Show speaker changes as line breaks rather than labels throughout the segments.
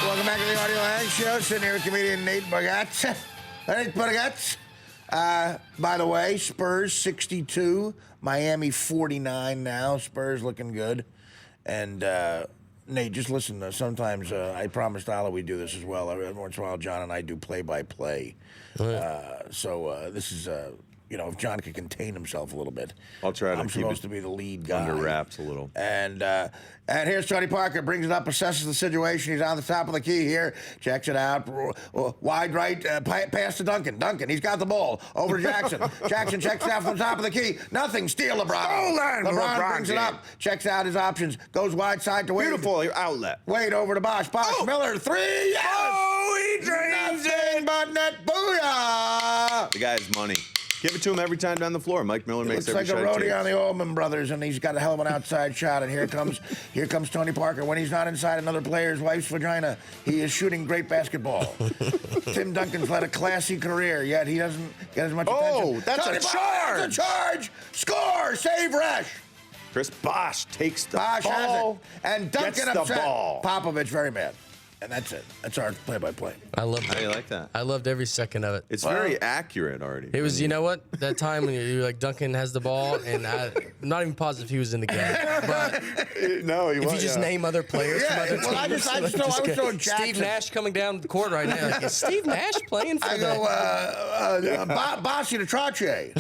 welcome back to the Artie Lange Show. Sitting here with comedian Nate Bargatze. Nate Bargatze. By the way, Spurs 62, Miami 49 now. Spurs looking good. And Nate, just listen. Sometimes I promised Ala we do this as well. Every once in a while, John and I do play-by-play. So this is, if John could contain himself a little bit.
I'll try to
I'm
keep
supposed
it
to be the lead guy.
under wraps a little.
And here's Tony Parker, brings it up, assesses the situation. He's on the top of the key here, checks it out, wide right, pass to Duncan. Duncan, he's got the ball, over to Jackson. Jackson checks it out from the top of the key. Nothing, steal LeBron.
Stolen,
LeBron brings it up, checks out his options, goes wide side to Wade.
Beautiful outlet.
Wade over to Bosch. Bosch, Miller, three, yes!
Oh, he drains
Nothing but net, booyah!
The guy's money. Give it to him every time down the floor. Mike Miller makes every
Looks like a
shot he
roadie on
takes.
the Allman Brothers, and he's got a hell of an outside shot. And here comes Tony Parker. When he's not inside another player's wife's vagina, he is shooting great basketball. Tim Duncan's led a classy career, yet he doesn't get as much attention.
Oh, that's
Tony
a
Parker,
charge!
that's a charge! Score! Save Resch!
Chris Bosch takes the
Bosch has
ball.
it. And Duncan
gets the
upset.
ball.
Popovich very mad. And that's it. That's our play-by-play.
I loved
How
it.
do you like that?
I loved every second of it.
It's very accurate, Artie.
It was, you know what? That time when you're like, Duncan has the ball, and I'm not even positive he was in the game. But
No, he
if you just name other players from other
well, I
teams,
was throwing Jackson.
Steve Nash coming down the court right now. Like, is Steve Nash playing for
I go, Bossy to Trache.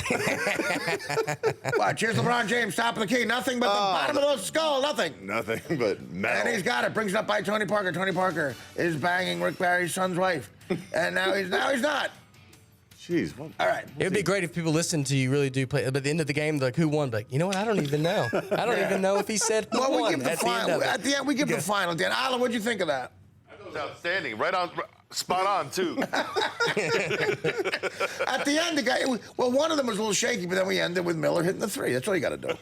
Watch, here's LeBron James, top of the key. Nothing but the bottom of the skull. Nothing.
Nothing but metal.
And he's got it. Brings it up by Tony Parker. Tony Parker is banging Rick Barry's son's wife. And now he's not.
Jeez. What?
All right.
It would be great if people listened to you really do play. But at the end of the game, like, who won? Like, you know what? I don't even know. I don't even know if he said who
Well, we
won
give the
at the end
final.
of it.
At the end, we give the final. Dan, Ala, what'd you think of that?
That was outstanding. Right on, spot on, too.
At the end, the guy. Well, one of them was a little shaky, but then we ended with Miller hitting the three. That's all you got to do.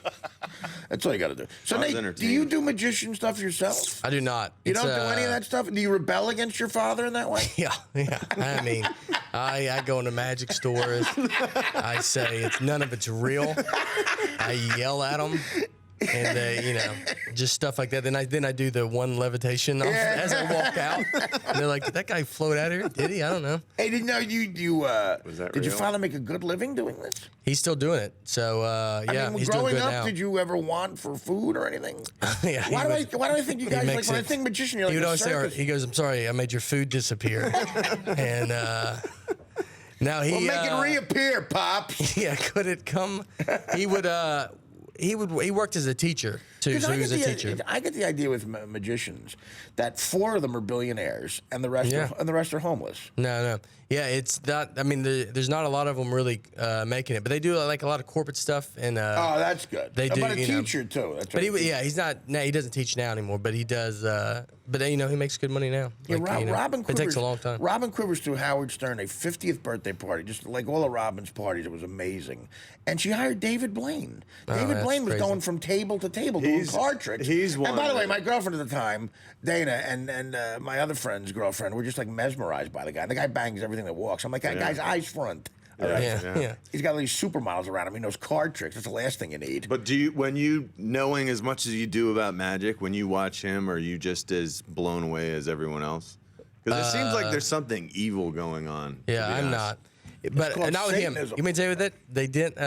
That's all you got to do. So,
I was
Nate, do
entertained.
you do magician stuff yourself?
I do not.
You
It's,
don't do any of that stuff? Do you rebel against your father in that way?
Yeah. I mean, I go into magic stores. I say none of it's real. I yell at them. And just stuff like that. Then I do the one levitation off as I walk out. And they're like, "Did that guy float out here? Did he? I don't know."
Hey, didn't know you
Was that
did your
real?
father make a good living doing this?
He's still doing it. So yeah,
I mean,
he's doing
growing
good
up,
now.
did you ever want for food or anything?
Yeah,
Why do I think you guys like
makes
when I
it-
think magician? You're
He
like
would
a
always say,
circus.
he goes, "I'm sorry, I made your food disappear." And now he
Well, make it reappear, Pop.
Yeah, could it come? He would. He worked as a teacher too, so he was a teacher.
I get the idea with magicians that 4 of them are billionaires and the rest are homeless.
No. Yeah, it's not. I mean, there's not a lot of them really making it, but they do like a lot of corporate stuff. And
Oh, that's good.
They do,
but a
you know.
teacher too. That's
But
right.
he's not. No, he doesn't teach now anymore. But he does. But he makes good money now.
Yeah,
Like,
Robin
it
Quivers,
takes a long time.
Robin Quivers threw Howard Stern a 50th birthday party, just like all of Robin's parties. It was amazing. And she hired David Blaine. David
that's
Blaine was
crazy.
going from table to table doing card tricks.
he's one
And by the
of
way,
the-
my girlfriend at the time, Dana, and my other friend's girlfriend were just like mesmerized by the guy. The guy bangs everything that walks. I'm like, that guy's eyes front. All right?
Yeah.
He's got all these supermodels around him. He knows card tricks. That's the last thing you need.
But when you knowing as much as you do about magic, when you watch him, are you just as blown away as everyone else? Because it seems like there's something evil going on. to
Yeah,
be
I'm
honest.
not. But
called
not with him.
Satanism.
You mean say with it? They didn't.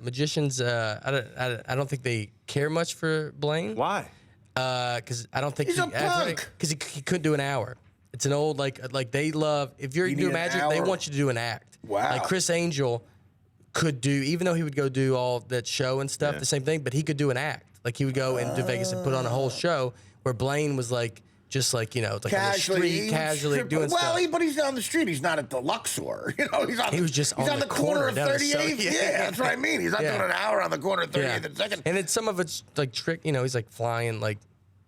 Magicians. I don't think they care much for Blaine.
Why?
Because I don't think
He's a punk.
Because he couldn't do an hour. It's an old like they love. If you're
You
doing
need an
magic, they
hour?
want you to do an act.
Wow.
Like Chris Angel could do, even though he would go do all that show and stuff,
Yeah.
the same thing. But he could do an act. Like he would go into Vegas and put on a whole show. Where Blaine was like just like like on the street, casually doing stuff.
But he's on the street. He's not at the Luxor.
He was just
he's
on
on
the
the corner of
corner down the
38th.
yeah.
Yeah, that's what I mean. He's not
Yeah.
doing an hour on the corner of 38th and 2nd.
And then some of it's like trick. He's like flying like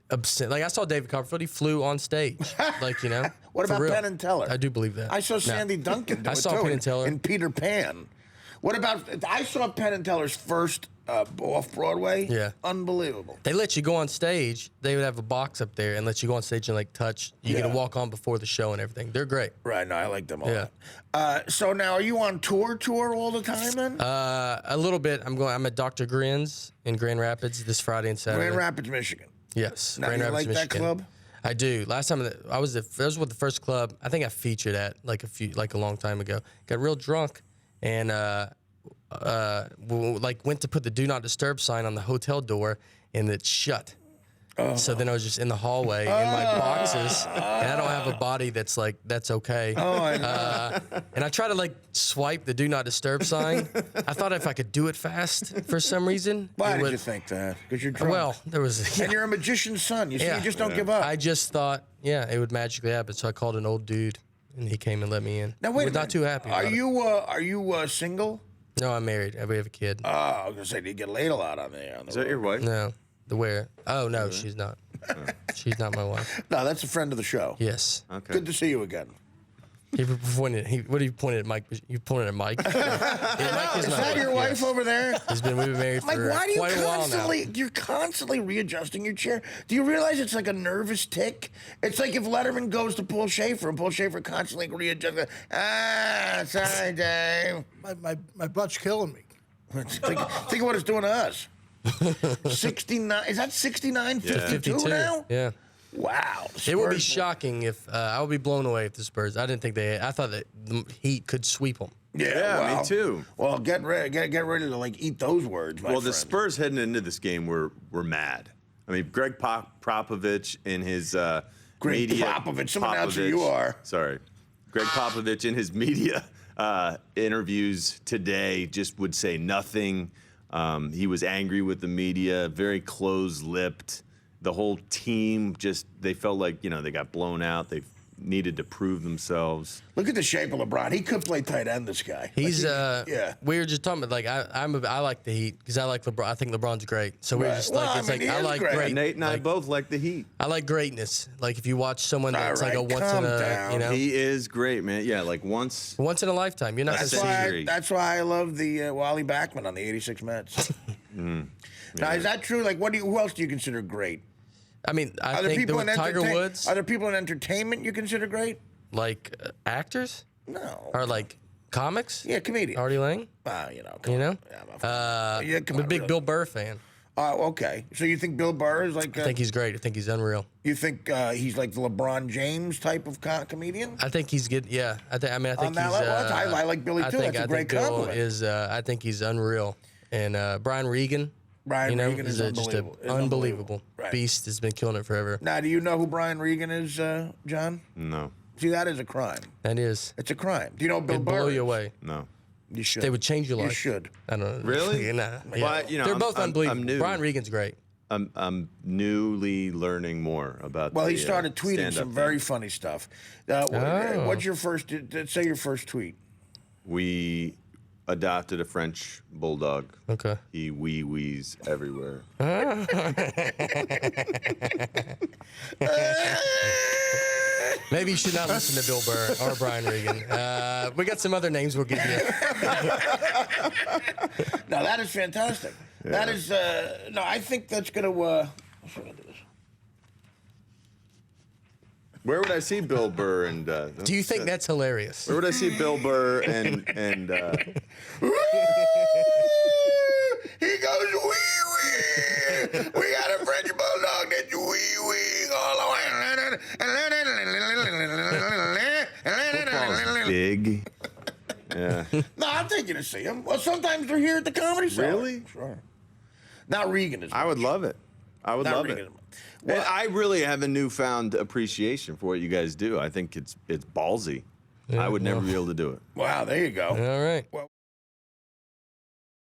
obscene. Like I saw David Copperfield. He flew on stage. Like
What
for
about
real.
Penn and Teller?
I do believe that.
I saw
No.
Sandy Duncan do
I
it
saw
too
Penn and Teller.
in Peter Pan. What about? I saw Penn and Teller's first off Broadway.
Yeah.
Unbelievable.
They let you go on stage. They would have a box up there and let you go on stage and like touch. You get to
Yeah.
walk on before the show and everything. They're great.
Right. No, I like them all.
Yeah.
So now, are you on tour all the time then?
A little bit. I'm at Dr. Grin's in Grand Rapids this Friday and Saturday.
Grand Rapids, Michigan.
Yes.
Now,
Grand
you
Rapids,
like that
Michigan.
club?
I do. Last time I was with the first club I think I featured at like a long time ago. Got real drunk and went to put the do not disturb sign on the hotel door and it shut. So then I was just in the hallway in my boxes, and I don't have a body that's okay.
Oh, I know.
And I try to like swipe the do not disturb sign. I thought if I could do it fast for some reason.
Why
it
did
would,
you think that? Because you're drunk.
Well, there was.
And you're a magician's son. You see,
Yeah.
you just don't give up.
I just thought, it would magically happen. So I called an old dude, and he came and let me in.
Now wait a
We're not
minute.
too happy.
Are
about it.
you I
No, I'm married. We have a kid.
I was gonna say, do you get laid a lot on the
Is that your wife?
No, the where? Oh no, she's not. She's not my wife.
No, that's a friend of the show.
Yes.
Okay.
Good to see you again.
What do you pointed at Mike? You pointed at Mike. Mike
Is that your wife over there?
We've been married
Mike,
for
why do you
quite a while now.
you're constantly readjusting your chair? Do you realize it's like a nervous tick? It's like if Letterman goes to Paul Schaefer and Paul Schaefer constantly readjusts. Sorry, Dave.
My butt's killing me.
think of what it's doing to us. 69, is that 69, 52
52
now?
Yeah.
Wow.
It would be
Spurs-
shocking if I would be blown away if the Spurs. I didn't think I thought that the Heat could sweep them.
Yeah,
well,
me too.
Well, get ready to like eat those words, my
Well, the
friend.
Spurs heading into this game were mad. I mean, Greg Popovich in his
Greg
media.
Popovich, some announcer you are.
Sorry. Greg Popovich in his media interviews today just would say nothing. He was angry with the media, very close-lipped. The whole team they felt like, they got blown out. They needed to prove themselves.
Look at the shape of LeBron. He could play tight end, this guy.
He's
yeah.
We were just talking about I like the Heat because I like LeBron. I think LeBron's great. So we're
Right.
just
Well,
like
I
it's
mean,
like
he
I
is
like
great.
great.
Nate and I
like,
both like the Heat.
I like greatness. Like if you watch someone that's
All
like a
right,
once
calm
in a
down.
He is great, man. Yeah, like once.
once in a lifetime. You're not gonna
That's
see.
why I love the Wally Backman on the 86 Mets. Now, is that true? Like, who else do you consider great?
I mean, I
Are there
think
people in
Tiger Woods,
Are there people in entertainment you consider great?
like actors
No.
or like comics.
Yeah, comedian.
Artie Lange.
Come
You
on.
know.
Yeah, come
I'm a
on,
big
really.
Bill Burr fan.
Okay. So you think Bill Burr is like?
I think he's great. I think he's unreal.
You think he's like the LeBron James type of comedian?
I think he's good. Yeah, I think
On
he's.
that level, I like Billy too. That's a great
Bill
compliment.
is. I think he's unreal. And Brian Regan.
Brian Regan
is
is
just an
unbelievable. Is
unbelievable
Right.
beast. Has been killing it forever.
Now, do you know who Brian Regan is, John?
No,
See, that is a crime.
That is.
It's a crime. Do you know who Bill
It'd
Burr
blow
is?
you away.
no.
You should.
They would change your life.
You should.
I don't know.
Really?
Nah.
Well,
They're both unbelievable.
I'm new.
Brian Regan's great.
I'm newly learning more about.
Well, he
the,
started tweeting
stand-up
some
thing.
very funny stuff. What's your first? Say your first tweet.
We adopted a French bulldog.
Okay.
He wee-wees everywhere.
Maybe you should not listen to Bill Burr or Brian Regan. We got some other names we'll give you.
No, that is fantastic. That is no. I think that's gonna.
Where would I see Bill Burr and?
Do you think that's hilarious?
Where would I see Bill Burr and?
He goes wee wee. We got a French bulldog that's wee wee all the way.
Football's big. Yeah.
No, I'll take you to see him. Well, sometimes they're here at the Comedy Cellar.
Really?
Sure. Not Regan is.
I would love it. I would
Not
love
Regan.
it.
Well,
And I really have a newfound appreciation for what you guys do. I think it's ballsy. I would never be able to do it.
wow, there you go.
All right.
Well,